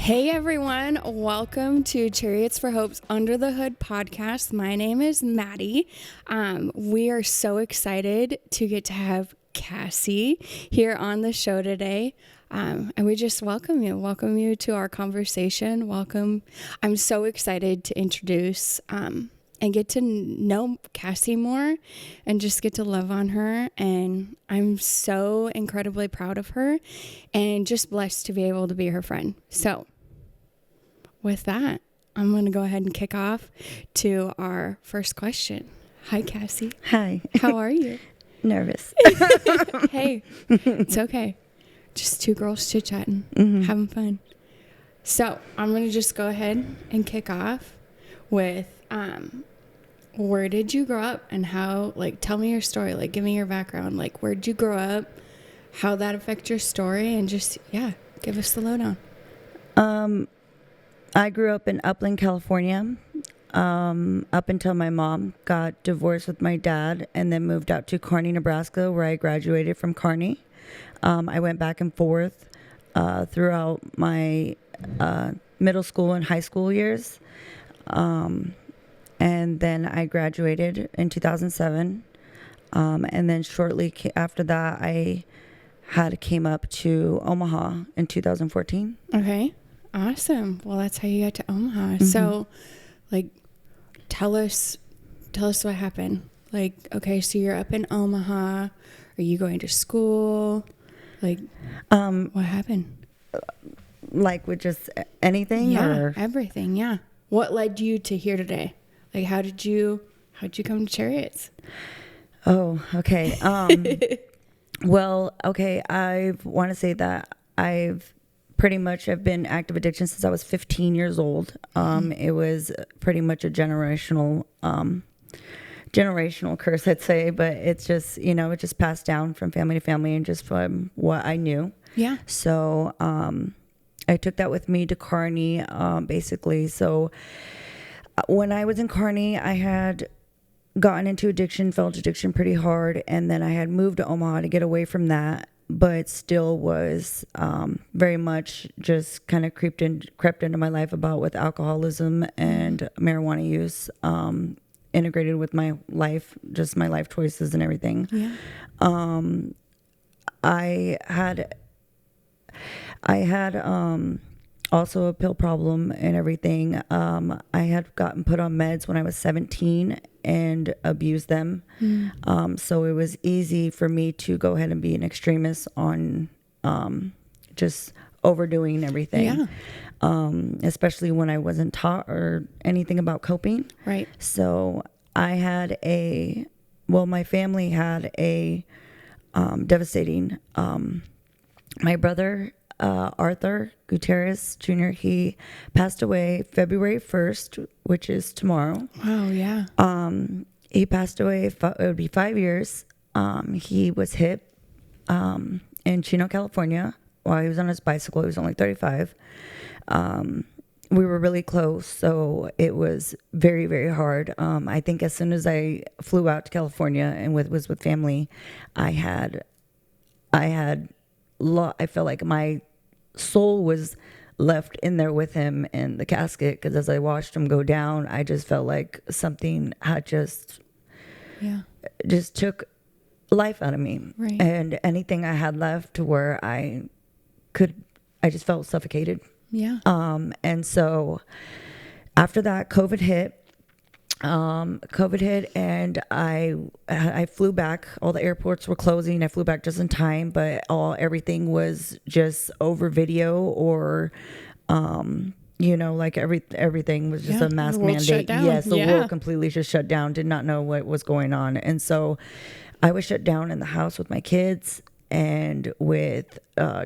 Hey everyone, welcome to Chariots for Hope's Under the Hood podcast. My name is Maddie. We are so excited to get to have Cassie here on the show today. And we just welcome you to our conversation. Welcome. I'm so excited to introduce and get to know Cassie more and just get to love on her. And I'm so incredibly proud of her and just blessed to be able to be her friend. So with that, I'm going to go ahead and kick off to our first question. Hi, Cassie. Hi. How are you? Nervous. Hey, it's okay. Just two girls chit-chatting, having fun. So I'm going to just go ahead and kick off with where did you grow up and how, tell me your story. Give me your background. Where did you grow up? How that affect your story? And just, give us the lowdown. I grew up in Upland, California, up until my mom got divorced with my dad and then moved out to Kearney, Nebraska, where I graduated from Kearney. I went back and forth throughout my middle school and high school years. And then I graduated in 2007. And then shortly after that, I came up to Omaha in 2014. Okay. Awesome. Well, that's how you got to Omaha. So, tell us what happened. Okay, so you're up in Omaha. Are you going to school? What happened? With just anything? Yeah, or? everything. Yeah. What led you to here today? How'd you come to Chariots? Oh, okay. Well, okay. I want to say that I've pretty much have been active addiction since I was 15 years old. It was pretty much a generational curse, I'd say, but it's just, it just passed down from family to family and just from what I knew. Yeah. So, I took that with me to Kearney, basically. So when I was in Kearney, I had gotten into addiction, felt addiction pretty hard. And then I had moved to Omaha to get away from that, but still was very much just kind of crept into my life with alcoholism and marijuana use, integrated with my life, just my life choices and everything. Yeah. I had also a pill problem and everything. I had gotten put on meds when I was 17 and abused them. So it was easy for me to go ahead and be an extremist on just overdoing everything. Yeah. Especially when I wasn't taught or anything about coping. Right. So my family had a devastating, my brother, Arthur Gutierrez Jr., he passed away February 1st, which is tomorrow. Wow, yeah. He passed away, it would be 5 years. He was hit in Chino, California, while he was on his bicycle. He was only 35. We were really close, so it was very, very hard. I think as soon as I flew out to California and was with family, I felt like my soul was left in there with him in the casket, because as I watched him go down, I just felt like something had just took life out of me. Right. And anything I had left to where I just felt suffocated. Yeah. And so after that, COVID hit, and I flew back. All the airports were closing. I flew back just in time, but everything was just over video or, everything was just a mask mandate. Yes, the world completely just shut down. Did not know what was going on. And so I was shut down in the house with my kids and with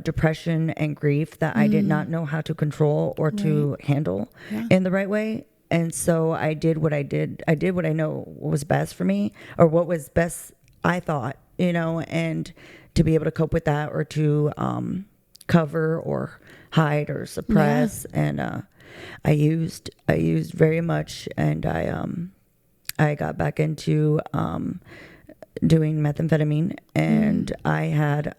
depression and grief that I did not know how to control or to handle in the right way. And so I did what I did. I did what I know was best for me, or what was best I thought, and to be able to cope with that, or to cover or hide or suppress. Yeah. And I used very much, and I got back into doing methamphetamine, and I had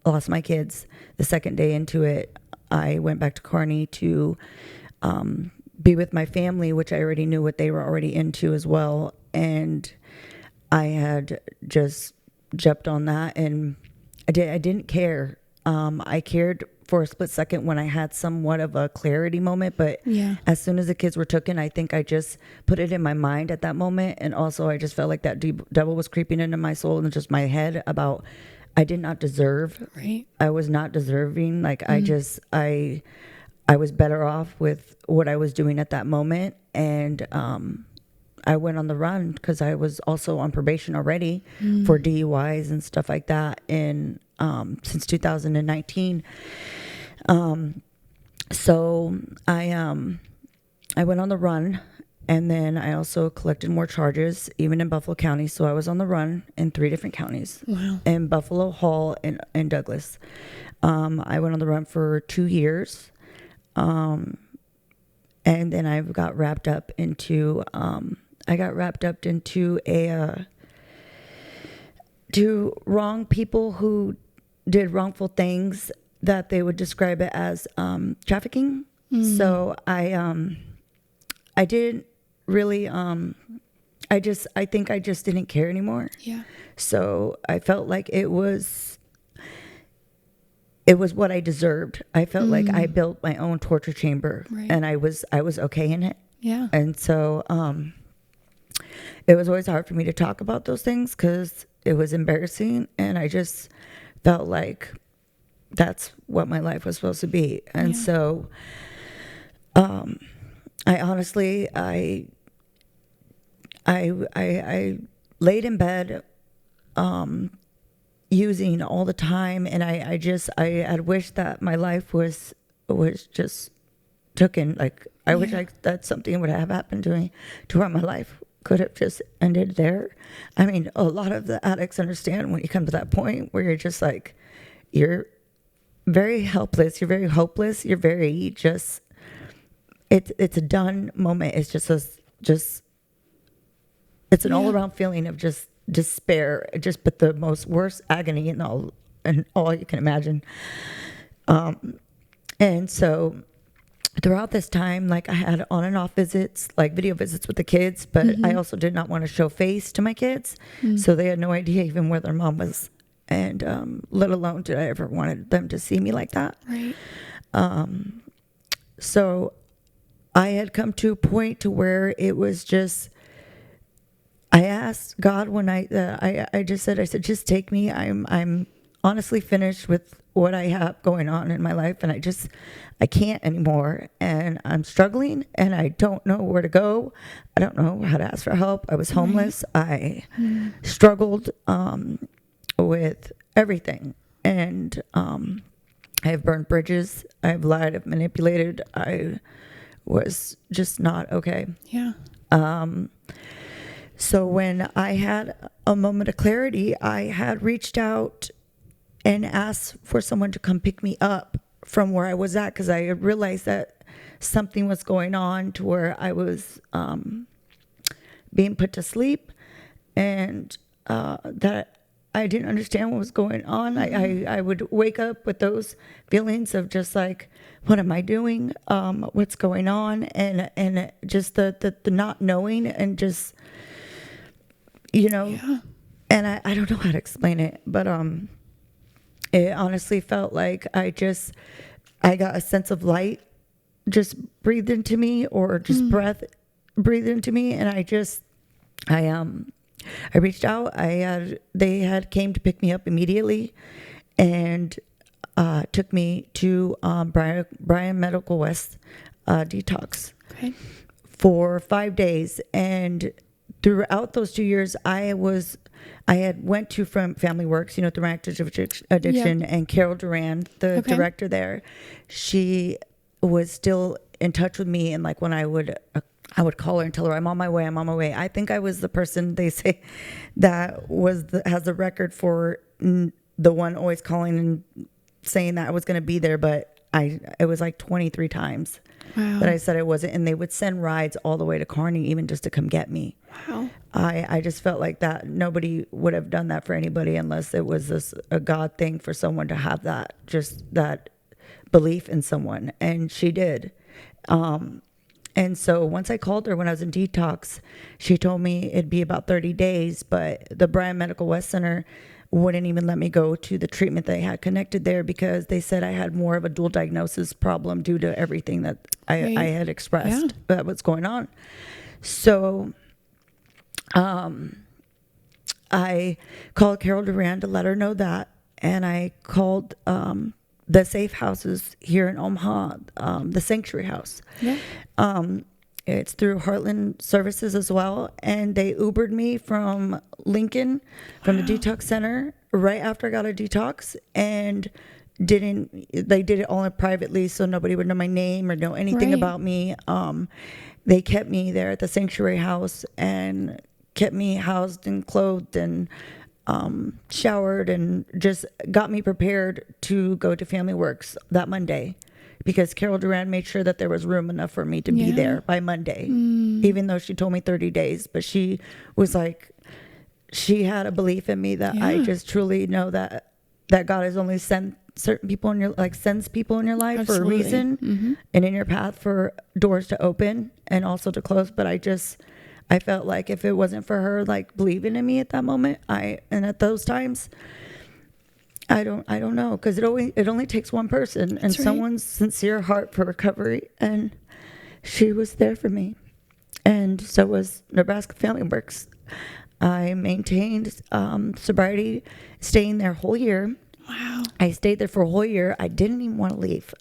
lost my kids the second day into it. I went back to Kearney to be with my family, which I already knew what they were already into as well. And I had just jumped on that, and I didn't care. I cared for a split second when I had somewhat of a clarity moment, but as soon as the kids were taken, I think I just put it in my mind at that moment. And also I just felt like that devil was creeping into my soul and just my head about, I did not deserve, I was not deserving. Like I was better off with what I was doing at that moment. And, I went on the run because I was also on probation already for DUIs and stuff like that since 2019. So I went on the run, and then I also collected more charges, even in Buffalo County. So I was on the run in 3 different counties. Wow. In Buffalo, Hall, and Douglas. I went on the run for 2 years. And then I got wrapped up into to wrong people who did wrongful things that they would describe it as trafficking. So I didn't really I think I just didn't care anymore. Yeah. So I felt like it was what I deserved. I felt like I built my own torture chamber, and I was okay in it. Yeah. And so it was always hard for me to talk about those things because it was embarrassing, and I just felt like that's what my life was supposed to be. And so I honestly I laid in bed using all the time, and I had wished that my life was just taken. Like I wish that something would have happened to me to where my life could have just ended there. I mean, a lot of the addicts understand when you come to that point where you're just like, you're very helpless, you're very hopeless, you're very just, it's a done moment. It's just it's an all around feeling of just despair, but the most worst agony and all you can imagine. And so throughout this time, like I had on and off visits, like video visits with the kids, but I also did not want to show face to my kids. So they had no idea even where their mom was. And let alone did I ever wanted them to see me like that. Right. So I had come to a point to where it was just, I asked God when I said, just take me. I'm honestly finished with what I have going on in my life, and I can't anymore, and I'm struggling, and I don't know where to go. I don't know how to ask for help. I was homeless. I struggled with everything, and I have burned bridges. I've lied. I've manipulated. I was just not okay. Yeah. So when I had a moment of clarity, I had reached out and asked for someone to come pick me up from where I was at, because I had realized that something was going on to where I was being put to sleep, and that I didn't understand what was going on. I would wake up with those feelings of just like, what am I doing? What's going on? And just the not knowing, and just, and I don't know how to explain it, but it honestly felt like I got a sense of light just breathed into me, or just breath breathed into me. And I reached out. They had came to pick me up immediately, and took me to Bryan Medical West detox for 5 days. And throughout those 2 years, I had went to from Family Works, through active addiction, and Carol Duran, the director there, she was still in touch with me. And like when I would call her and tell her, I'm on my way. I think I was the person they say that has the record for the one always calling and saying that I was going to be there, but it was like 23 times that I said I wasn't, and they would send rides all the way to Kearney even just to come get me. Wow. I just felt like that nobody would have done that for anybody unless it was a God thing for someone to have that, just that belief in someone, and she did. And so once I called her when I was in detox, she told me it'd be about 30 days, but the Bryan Medical West Center wouldn't even let me go to the treatment they had connected there because they said I had more of a dual diagnosis problem due to everything that I had expressed about what's going on. So I called Carol Duran to let her know that, and I called the safe houses here in Omaha, the Sanctuary House. Yeah. It's through Heartland Services as well, and they Ubered me from Lincoln, from the detox center, right after I got a detox, and they did it all privately, so nobody would know my name or know anything about me. They kept me there at the Sanctuary House and kept me housed and clothed and showered, and just got me prepared to go to Family Works that Monday, because Carol Duran made sure that there was room enough for me to be there by Monday, even though she told me 30 days. But she was like, she had a belief in me that I just truly know that God has only sent certain people in your, sends people in your life for a reason, and in your path for doors to open and also to close. But I felt like if it wasn't for her, believing in me at that moment, and at those times, I don't know, because it only takes one person and someone's sincere heart for recovery, and she was there for me, and so was Nebraska Family Works. I maintained sobriety, staying there a whole year. Wow. I stayed there for a whole year. I didn't even want to leave.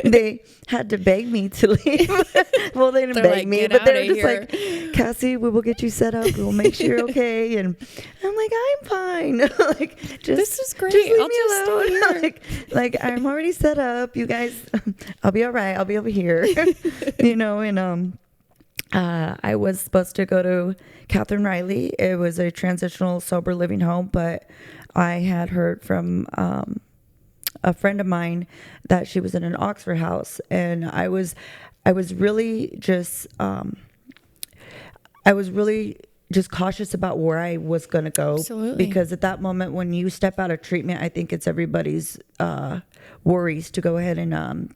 They had to beg me to leave. Well, they didn't beg me, but they were just like, Cassie, we will get you set up. We will make sure you're okay. And I'm like, I'm fine. This is great. Just leave me alone. I'm already set up. You guys, I'll be all right. I'll be over here. And I was supposed to go to Catherine Riley. It was a transitional sober living home, but I had heard from a friend of mine that she was in an Oxford house, and I was really just cautious about where I was going to go. Absolutely. Because at that moment when you step out of treatment, I think it's everybody's worries to go ahead and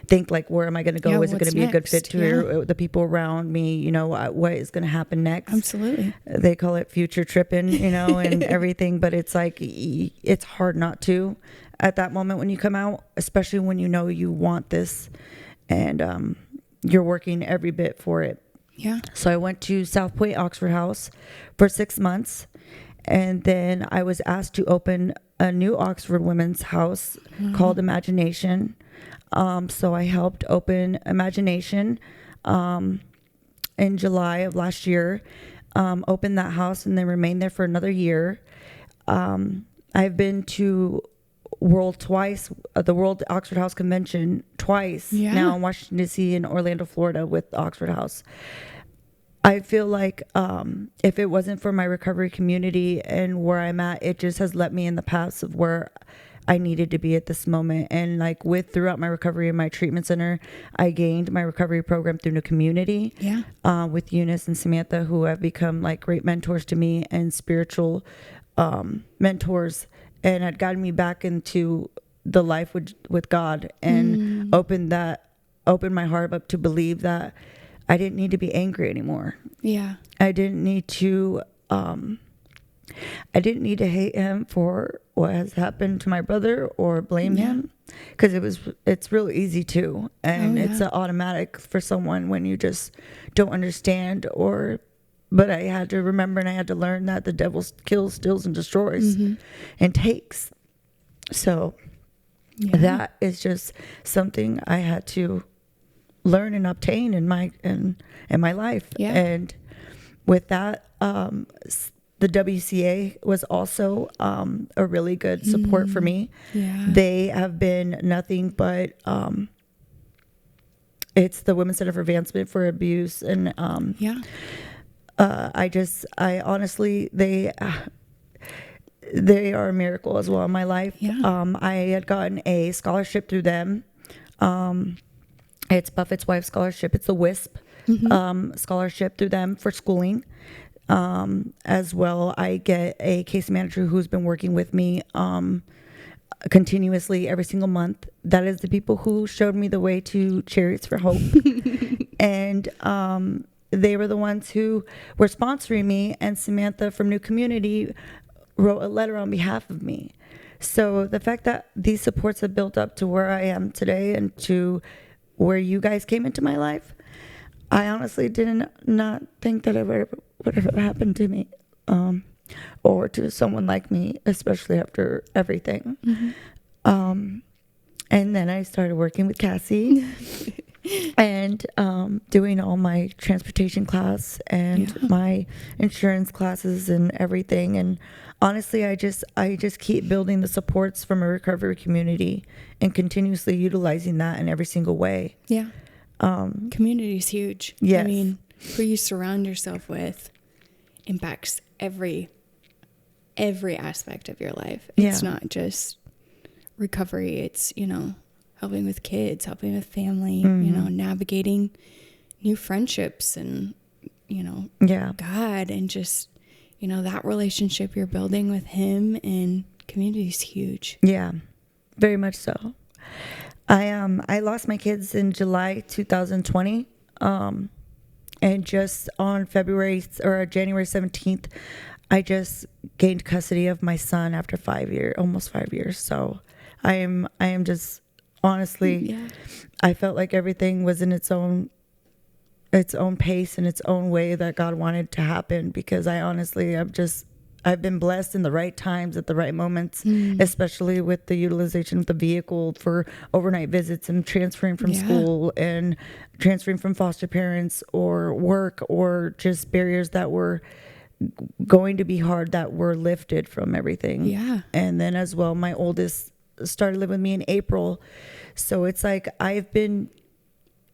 think where am I going to go? Is it going to be a good fit to the people around me? What is going to happen next? Absolutely. They call it future tripping, and everything, but it's it's hard not to at that moment when you come out, especially when you want this and you're working every bit for it. Yeah. So I went to South Point Oxford House for 6 months, and then I was asked to open a new Oxford women's house called Imagination. So I helped open Imagination in July of last year, opened that house, and then remained there for another year. I've been to the World Oxford House Convention twice now in Washington, D.C. and Orlando, Florida with Oxford House. I feel like if it wasn't for my recovery community and where I'm at, it just has let me in the paths of where I needed to be at this moment. And throughout my recovery in my treatment center, I gained my recovery program through the community with Eunice and Samantha, who have become great mentors to me and spiritual mentors, and had gotten me back into the life with God, and opened my heart up to believe that I didn't need to be angry anymore. Yeah. I didn't need to hate him for what has happened to my brother or blame him, because it's real easy to, and it's an automatic for someone when you just don't understand. But I had to remember, and I had to learn that the devil kills, steals, and destroys and takes. So that is just something I had to learn and obtain in my life. Yeah. And with that, the WCA was also a really good support for me. Yeah. They have been nothing but it's the Women's Center for Advancement for Abuse, and I honestly, they are a miracle as well in my life. Yeah. I had gotten a scholarship through them. It's Buffett's Wife Scholarship. It's a WISP scholarship through them for schooling. As well, I get a case manager who's been working with me continuously every single month. That is the people who showed me the way to Chariots for Hope. And they were the ones who were sponsoring me, and Samantha from New Community wrote a letter on behalf of me. So the fact that these supports have built up to where I am today and to where you guys came into my life, I honestly didn't not think that ever would have happened to me, or to someone like me, especially after everything. And then I started working with Cassie and doing all my transportation class and my insurance classes and everything. And honestly, I just keep building the supports from a recovery community and continuously utilizing that in every single way. Yeah. Community is huge. Yes. I mean, who you surround yourself with impacts every aspect of your life. It's not just recovery. It's, helping with kids, helping with family, navigating new friendships and, God, and just, that relationship you're building with him, and community is huge. Yeah, very much so. I lost my kids in July 2020. And just on January 17th, I just gained custody of my son after almost 5 years. So I am just honestly, I felt like everything was in its own pace and its own way that God wanted to happen, because I've been blessed in the right times at the right moments, especially with the utilization of the vehicle for overnight visits and transferring from school and transferring from foster parents or work, or just barriers that were going to be hard that were lifted from everything. Yeah. And then as well, my oldest started living with me in April. So it's like God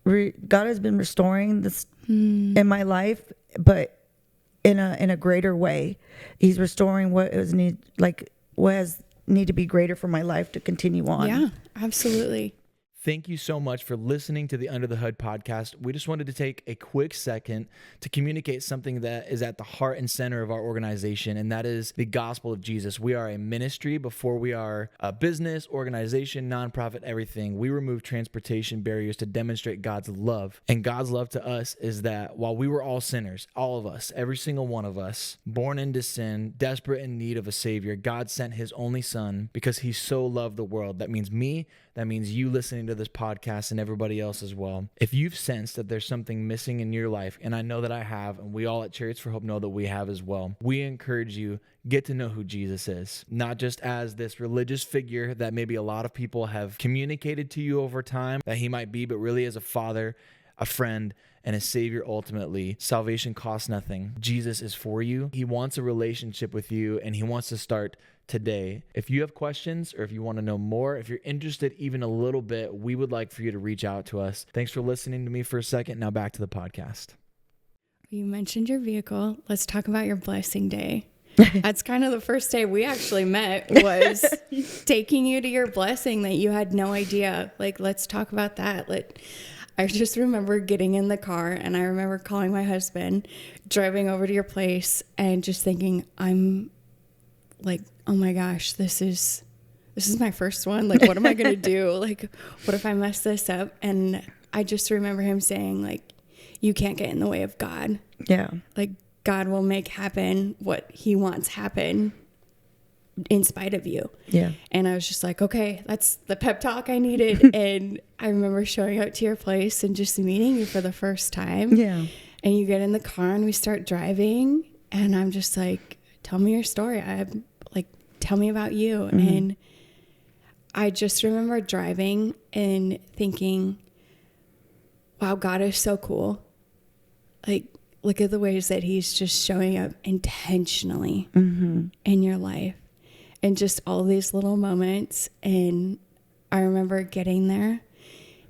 has been restoring this in my life, but in a greater way. He's restoring what has need to be greater for my life to continue on. Yeah, absolutely. Thank you so much for listening to the Under the Hood podcast. We just wanted to take a quick second to communicate something that is at the heart and center of our organization, and that is the gospel of Jesus. We are a ministry before we are a business, organization, nonprofit, everything. We remove transportation barriers to demonstrate God's love. And God's love to us is that while we were all sinners, all of us, every single one of us, born into sin, desperate in need of a savior, God sent his only son because he so loved the world. That means me. That means you listening to this podcast and everybody else as well. If you've sensed that there's something missing in your life, and I know that I have, and we all at Chariots for Hope know that we have as well, we encourage you, get to know who Jesus is. Not just as this religious figure that maybe a lot of people have communicated to you over time that he might be, but really as a father, a friend, and a savior ultimately. Salvation costs nothing. Jesus is for you. He wants a relationship with you, and he wants to start today. If you have questions, or if you want to know more, if you're interested even a little bit, we would like for you to reach out to us. Thanks for listening to me for a second. Now back to the podcast. You mentioned your vehicle. Let's talk about your blessing day. That's kind of the first day we actually met, was taking you to your blessing that you had no idea. Let's talk about that. I just remember getting in the car, and I remember calling my husband, driving over to your place, and just thinking, I'm like, oh my gosh, this is my first one. What am I going to do? What if I mess this up? And I just remember him saying, you can't get in the way of God. Yeah. God will make happen what he wants happen in spite of you. Yeah. And I was just like, okay, that's the pep talk I needed. And I remember showing up to your place and just meeting you for the first time. Yeah. And you get in the car and we start driving, and I'm just like, tell me your story. Tell me about you. Mm-hmm. And I just remember driving and thinking, wow, God is so cool. Look at the ways that he's just showing up intentionally in your life, and just all these little moments. And I remember getting there,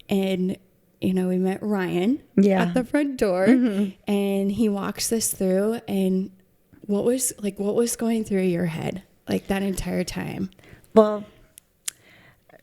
and, we met Ryan at the front door, and he walks us through. And what was going through your head that entire time? Well,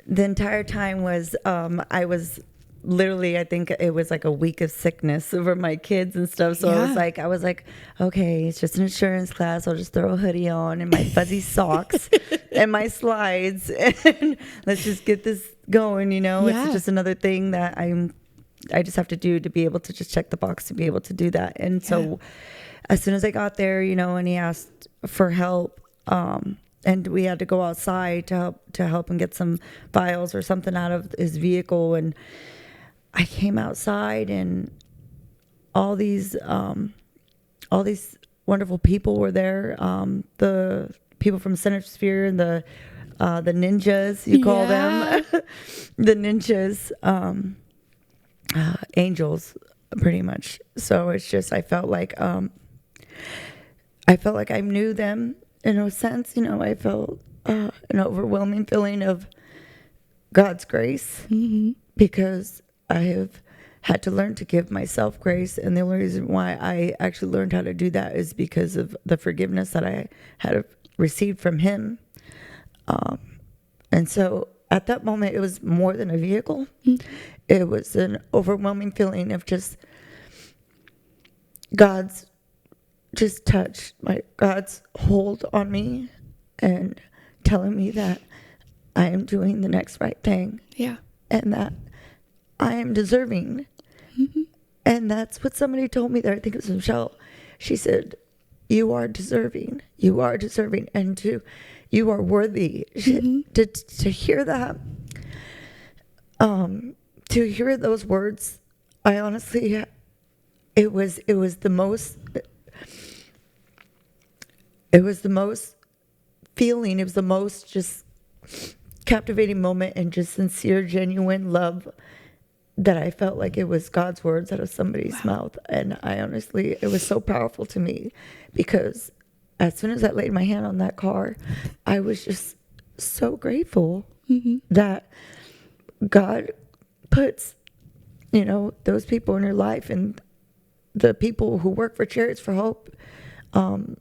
the entire time was I was literally, I think it was like a week of sickness over my kids and stuff. So I was like, okay, it's just an insurance class. I'll just throw a hoodie on and my fuzzy socks and my slides, and let's just get this going. It's just another thing that I just have to do to be able to just check the box to be able to do that. And so as soon as I got there, and he asked for help, and we had to go outside to help and get some files or something out of his vehicle. And I came outside, and all these wonderful people were there. The people from Center Sphere and the ninjas, you call them, the ninjas, angels, pretty much. So it's just I felt like I knew them. In a sense, I felt an overwhelming feeling of God's grace, because I have had to learn to give myself grace. And the only reason why I actually learned how to do that is because of the forgiveness that I had received from him. And so at that moment, it was more than a vehicle. It was an overwhelming feeling of just God's touch, God's hold on me and telling me that I am doing the next right thing. Yeah. And that I am deserving. And that's what somebody told me there. I think it was Michelle. She said, you are deserving. You are deserving. And you are worthy. To hear that, to hear those words, I honestly, it was the most feeling, it was the most just captivating moment and just sincere, genuine love that I felt like it was God's words out of somebody's mouth. And I honestly, it was so powerful to me, because as soon as I laid my hand on that car, I was just so grateful that God puts, those people in your life, and the people who work for Chariots for Hope, and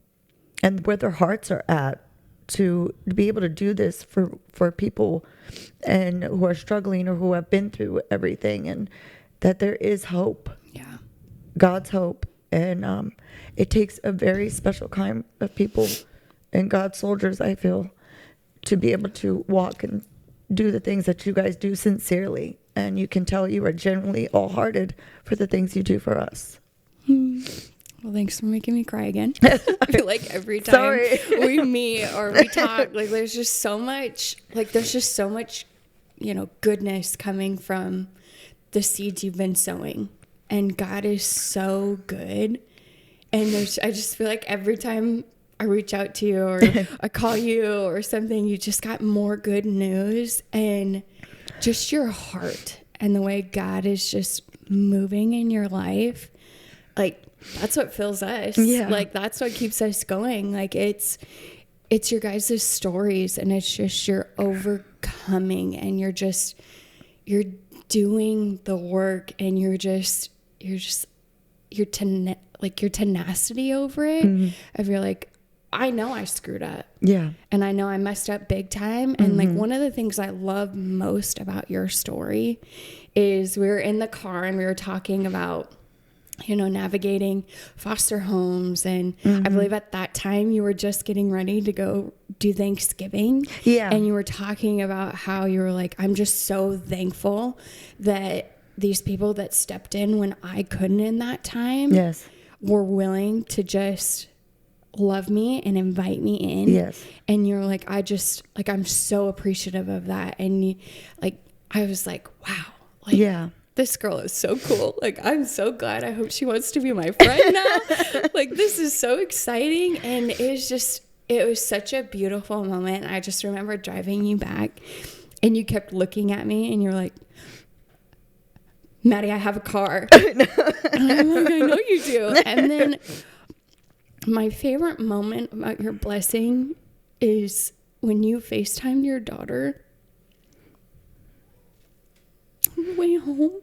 where their hearts are at, to be able to do this for people and who are struggling or who have been through everything, and that there is hope. Yeah. God's hope. And it takes a very special kind of people and God's soldiers, I feel, to be able to walk and do the things that you guys do sincerely. And you can tell you are genuinely all-hearted for the things you do for us. Well, thanks for making me cry again. I feel like every time we meet or we talk, there's just so much, goodness coming from the seeds you've been sowing. And God is so good. And I just feel like every time I reach out to you or I call you or something, you just got more good news, and just your heart and the way God is just moving in your life. That's what fills us. Yeah. That's what keeps us going. It's your guys' stories, and it's just you're overcoming, and you're doing the work, and your tenacity over it. Of you're like, I know I screwed up. Yeah. And I know I messed up big time. And one of the things I love most about your story is we were in the car and we were talking about, navigating foster homes. And I believe at that time you were just getting ready to go do Thanksgiving. Yeah. And you were talking about how you were like, I'm just so thankful that these people that stepped in when I couldn't in that time were willing to just love me and invite me in. Yes. And you're like, I'm so appreciative of that. And I was like, wow. This girl is so cool. I'm so glad. I hope she wants to be my friend now. This is so exciting. And it was such a beautiful moment. I just remember driving you back, and you kept looking at me, and you're like, Maddie, I have a car. And I'm like, I know you do. And then my favorite moment about your blessing is when you FaceTimed your daughter on the way home.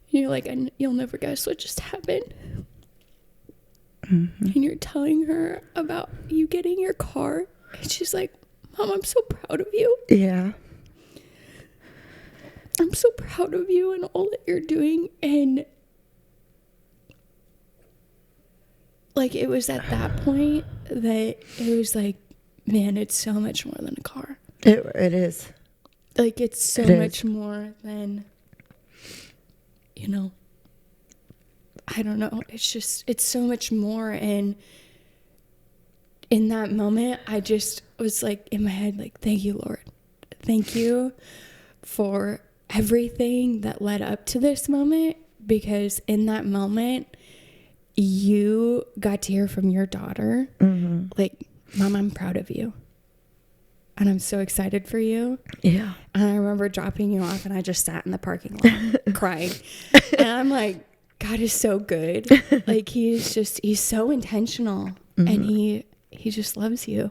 You're like, and you'll never guess what just happened. And you're telling her about you getting your car. And she's like, Mom, I'm so proud of you. Yeah. I'm so proud of you and all that you're doing. And like, it was at that point that it was like, man, it's so much more than a car. It is. Like, it's so much more than, you know, I don't know. It's so much more. And in that moment, I just was like, in my head, like, thank you, Lord. Thank you for everything that led up to this moment, because in that moment, you got to hear from your daughter, like, Mom, I'm proud of you. And I'm so excited for you. Yeah. And I remember dropping you off, and I just sat in the parking lot crying. And I'm like, God is so good. Like, he's so intentional, and he just loves you.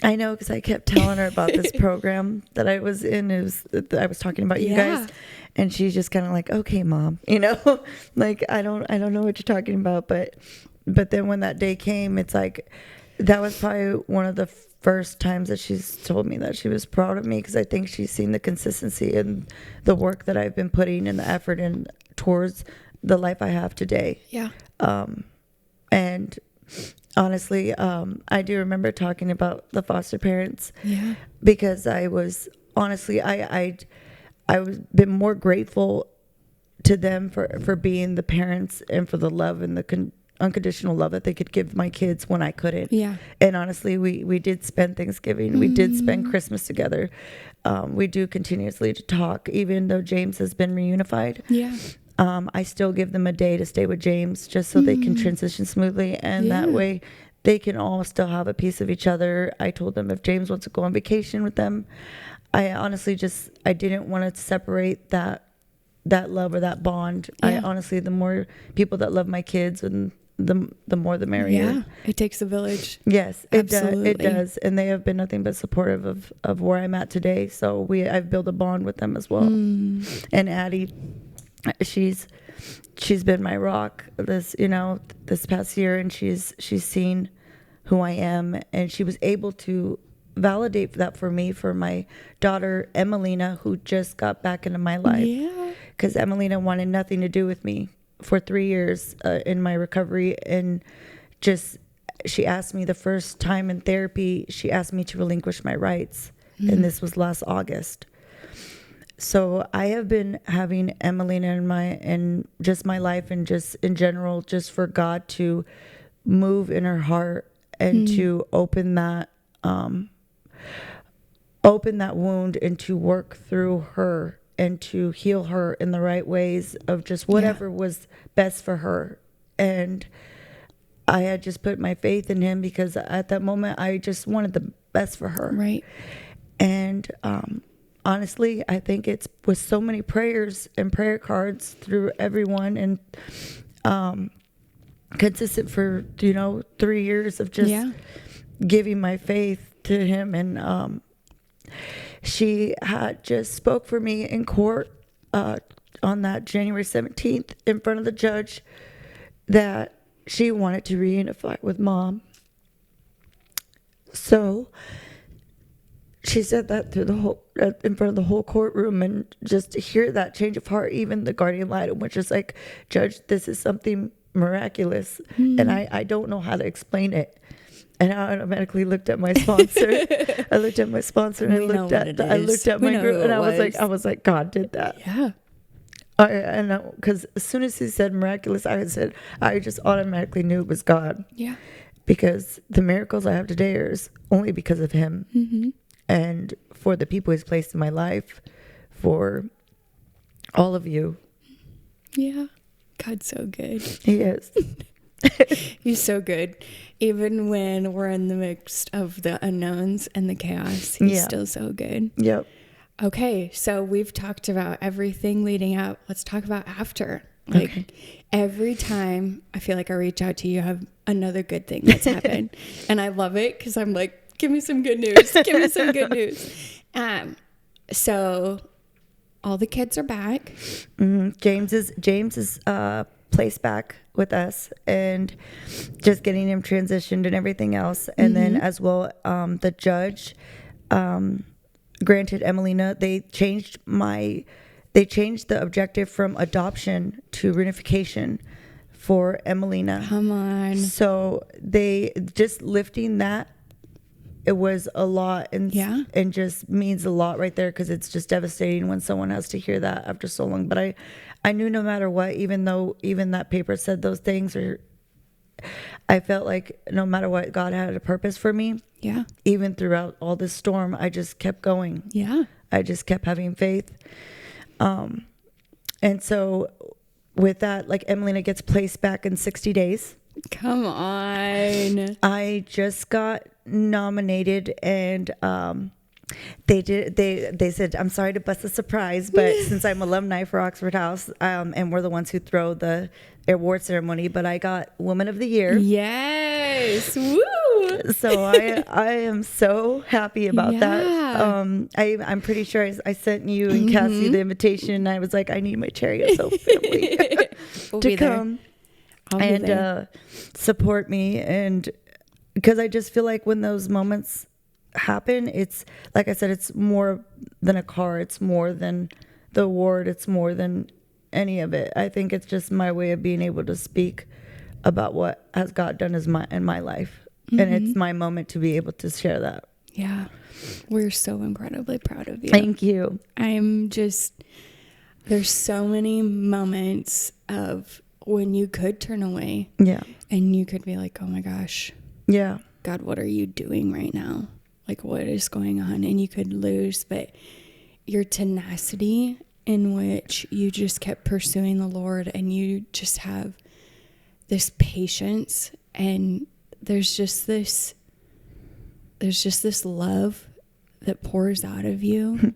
I know, because I kept telling her about this program that I was in. I was talking about you guys, and she's just kind of like, okay, Mom, you know, like, I don't know what you're talking about. But then when that day came, it's like, that was probably one of the first times that she's told me that she was proud of me, because I think she's seen the consistency and the work that I've been putting and the effort in towards the life I have today. Yeah. And honestly, I do remember talking about the foster parents. Yeah. Because I was honestly, I was been more grateful to them for being the parents and for the love and the unconditional love that they could give my kids when I couldn't. Yeah. And honestly, we did spend Thanksgiving. We did spend Christmas together. We do continuously to talk, even though James has been reunified. Yeah. I still give them a day to stay with James, just so they can transition smoothly. And that way they can all still have a piece of each other. I told them if James wants to go on vacation with them, I honestly I didn't want to separate that love or that bond. I honestly, the more people that love my kids, and the more the merrier. Yeah, it takes a village. Yes, it does. And they have been nothing but supportive of where I'm at today. So I've built a bond with them as well. And Addie, she's been my rock this past year, and she's seen who I am, and she was able to validate that for me, for my daughter Emelina, who just got back into my life. Yeah, because Emelina wanted nothing to do with me for 3 years in my recovery, and she asked me the first time in therapy, she asked me to relinquish my rights, and this was last August. So I have been having Emelina in just my life, and just in general, just for God to move in her heart and to open that wound, and to work through her and to heal her in the right ways of just whatever was best for her. And I had just put my faith in him, because at that moment I just wanted the best for her. Right. And honestly, I think it's with so many prayers and prayer cards through everyone, and consistent for 3 years of just giving my faith to him. And she had just spoke for me in court on that January 17th in front of the judge, that she wanted to reunify with Mom. So she said that through in front of the whole courtroom, and just to hear that change of heart, even the guardian lied, which is like, Judge, this is something miraculous, and I don't know how to explain it. And I automatically looked at my sponsor. And I looked at my group, and I was like, God did that. Yeah. Because as soon as he said miraculous, I just automatically knew it was God. Yeah. Because the miracles I have today are only because of him, and for the people he's placed in my life, for all of you. Yeah. God's so good. He is. He's so good. Even when we're in the midst of the unknowns and the chaos, he's still so good. Yep. Okay, so we've talked about everything leading up. Let's talk about after. Every time I feel like I reach out to you, I have another good thing that's happened. And I love it, because I'm like, give me some good news. Give me some good news. So all the kids are back. James is placed back with us, and just getting him transitioned and everything else. And then as well, the judge granted Emelina, they changed my they changed the objective from adoption to reunification for Emelina. Come on. So they just lifting that, it was a lot, and just means a lot right there, because it's just devastating when someone has to hear that after so long. But I knew no matter what, even though that paper said those things, or I felt like no matter what, God had a purpose for me. Yeah. Even throughout all this storm, I just kept going. Yeah. I just kept having faith. And so with that, like, Emelina gets placed back in 60 days. Come on. I just got nominated, and they said, I'm sorry to bust a surprise, but since I'm alumni for Oxford House, and we're the ones who throw the award ceremony, but I got Woman of the Year. Yes. Woo. So I am so happy about that. I'm pretty sure I sent you and Cassie the invitation, and I was like, I need my Cherry Hope family to come and support me. And because I just feel like when those moments happen, it's like I said, it's more than a car, it's more than the award, it's more than any of it. I think it's just my way of being able to speak about what has God done in my life. And it's my moment to be able to share that. Yeah. We're so incredibly proud of you. Thank you. There's so many moments of when you could turn away. Yeah. And you could be like, oh my gosh. Yeah. God, what are you doing right now? Like, what is going on? And you could lose, but your tenacity in which you just kept pursuing the Lord, and you just have this patience, and there's just this love that pours out of you,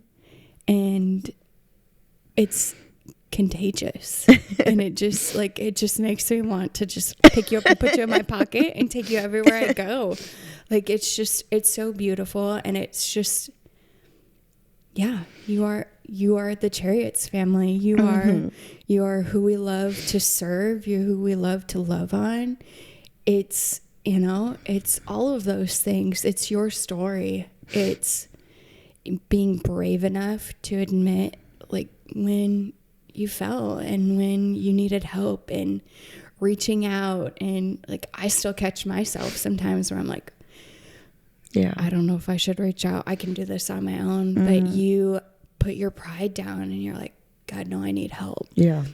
and it's contagious. And it just makes me want to just pick you up and put you in my pocket and take you everywhere I go. Like, it's so beautiful. And it's just, yeah, you are the Chariots family. You are who we love to serve. You're who we love to love on. It's, it's all of those things. It's your story. It's being brave enough to admit, like, when you fell and when you needed help, and reaching out. And like, I still catch myself sometimes where I'm like, yeah, I don't know if I should reach out. I can do this on my own. But you put your pride down and you're like, God, no, I need help. Yeah.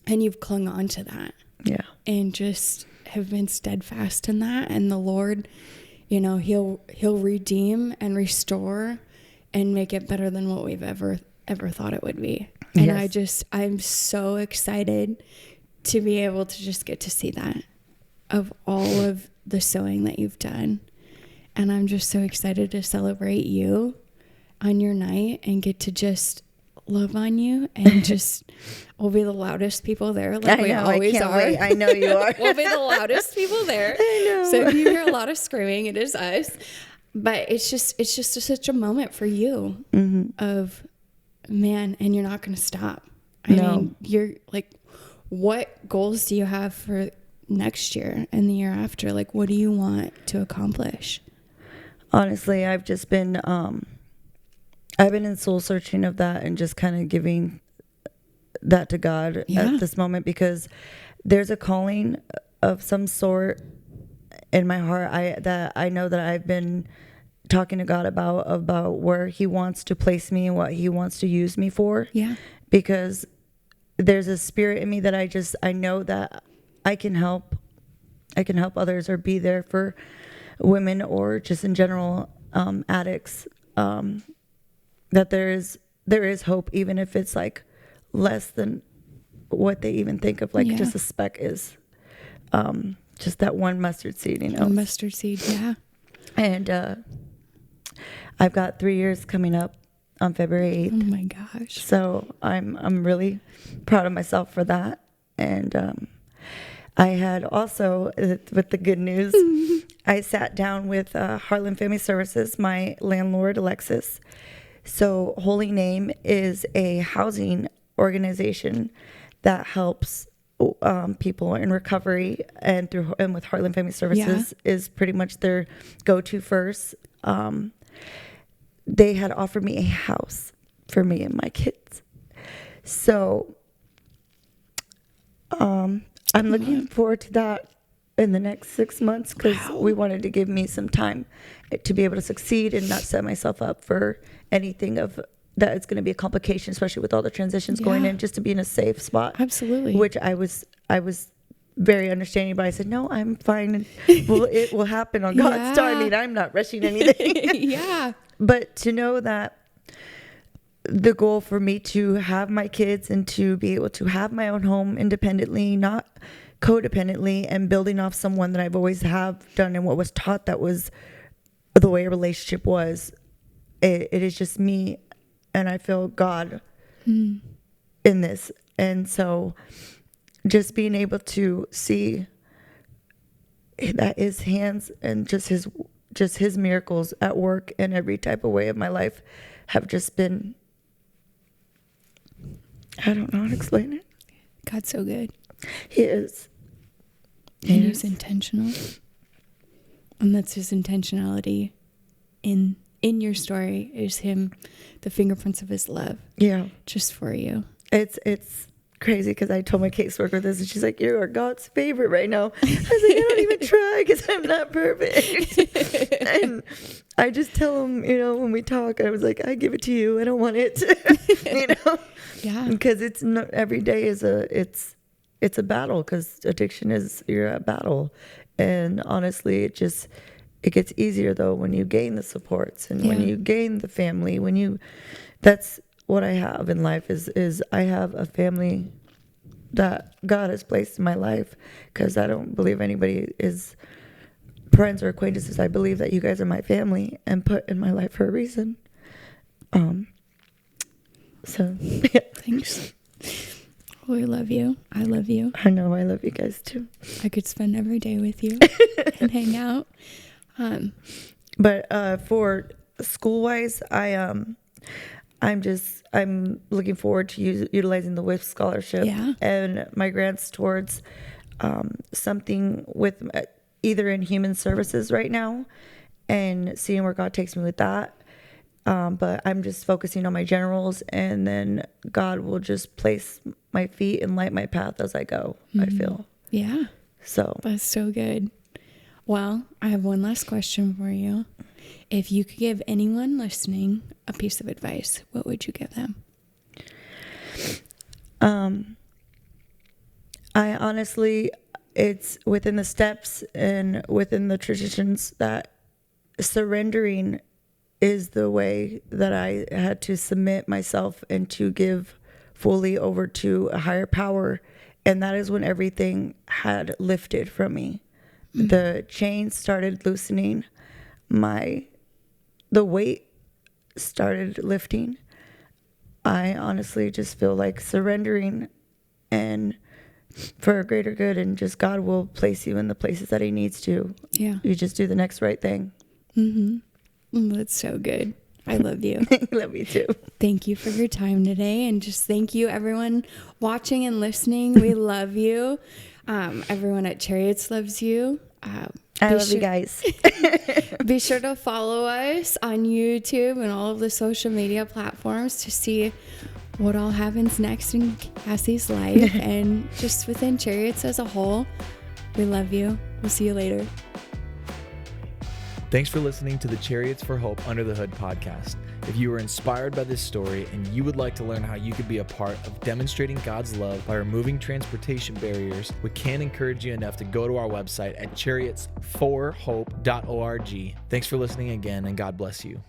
And you've clung on to that. Yeah. And just have been steadfast in that. And the Lord, he'll redeem and restore and make it better than what we've ever thought it would be. And yes. I'm so excited to be able to just get to see that, of all of the sowing that you've done. And I'm just so excited to celebrate you on your night and get to just love on you, and just we'll be the loudest people there, like we always are. Wait. I know you are. We'll be the loudest people there. I know. So if you hear a lot of screaming, it is us. But it's just such a moment for you of, man, and you're not going to stop. I mean, you're like, what goals do you have for next year and the year after? Like, what do you want to accomplish? Honestly, I've just been, I've been in soul searching of that, and just kind of giving that to God at this moment, because there's a calling of some sort in my heart that I know that I've been talking to God about where he wants to place me and what he wants to use me for. Yeah. Because there's a spirit in me that I know that I can help others, or be there for women, or just in general, addicts, that there is hope, even if it's like less than what they even think of, like just a speck is, just that one mustard seed, A mustard seed. Yeah. And, I've got 3 years coming up on February 8th. Oh my gosh. So I'm really proud of myself for that. And, I had also, with the good news, I sat down with Heartland Family Services, my landlord, Alexis. So Holy Name is a housing organization that helps people in recovery, and with Heartland Family Services is pretty much their go-to first. They had offered me a house for me and my kids. So I'm looking forward to that in the next 6 months, because we wanted to give me some time to be able to succeed and not set myself up for anything of that it's going to be a complication, especially with all the transitions going in, just to be in a safe spot. Absolutely. Which I was very understanding, but I said, no, I'm fine. Well, it will happen on God's timing. I'm not rushing anything. But to know that the goal for me to have my kids and to be able to have my own home independently, not codependently, and building off someone that I've always have done and what was taught that was the way a relationship was, it is just me, and I feel God in this. And so just being able to see that his hands and just his miracles at work in every type of way of my life have just been, I don't know how to explain it. God's so good. He is. And he's intentional. And that's his intentionality in your story, is him, the fingerprints of his love. Yeah. Just for you. It's crazy, because I told my caseworker this, and she's like, you are God's favorite right now. I was like, I don't even try, because I'm not perfect. And I just tell him, when we talk, I was like, I give it to you. I don't want it. Yeah. Because it's not, every day is it's a battle, because addiction is, you're at battle. And honestly, it gets easier though when you gain the supports and when you gain the family, that's what I have in life is I have a family that God has placed in my life, because I don't believe anybody is friends or acquaintances. I believe that you guys are my family and put in my life for a reason. So yeah. Thanks. We love you. I love you. I know, I love you guys too. I could spend every day with you and hang out. But for school-wise, I'm looking forward to utilizing the WIF scholarship and my grants towards something with either in human services right now, and seeing where God takes me with that. But I'm just focusing on my generals, and then God will just place my feet and light my path as I go, I feel. Yeah. So that's so good. Well, I have one last question for you. If you could give anyone listening a piece of advice, what would you give them? I honestly, it's within the steps and within the traditions that surrendering is the way that I had to submit myself and to give fully over to a higher power. And that is when everything had lifted from me. The chains started loosening. The weight started lifting. I honestly just feel like surrendering and for a greater good, and just God will place you in the places that he needs to. Yeah. You just do the next right thing. That's so good. I love you. I love you too. Thank you for your time today. And just thank you everyone watching and listening. We love you. Everyone at Chariots loves you. I love you guys. Be sure to follow us on YouTube and all of the social media platforms to see what all happens next in Cassie's life and just within Chariots as a whole. We love you. We'll see you later. Thanks for listening to the Chariots for Hope Under the Hood podcast. If you were inspired by this story and you would like to learn how you could be a part of demonstrating God's love by removing transportation barriers, we can't encourage you enough to go to our website at chariotsforhope.org. Thanks for listening again, and God bless you.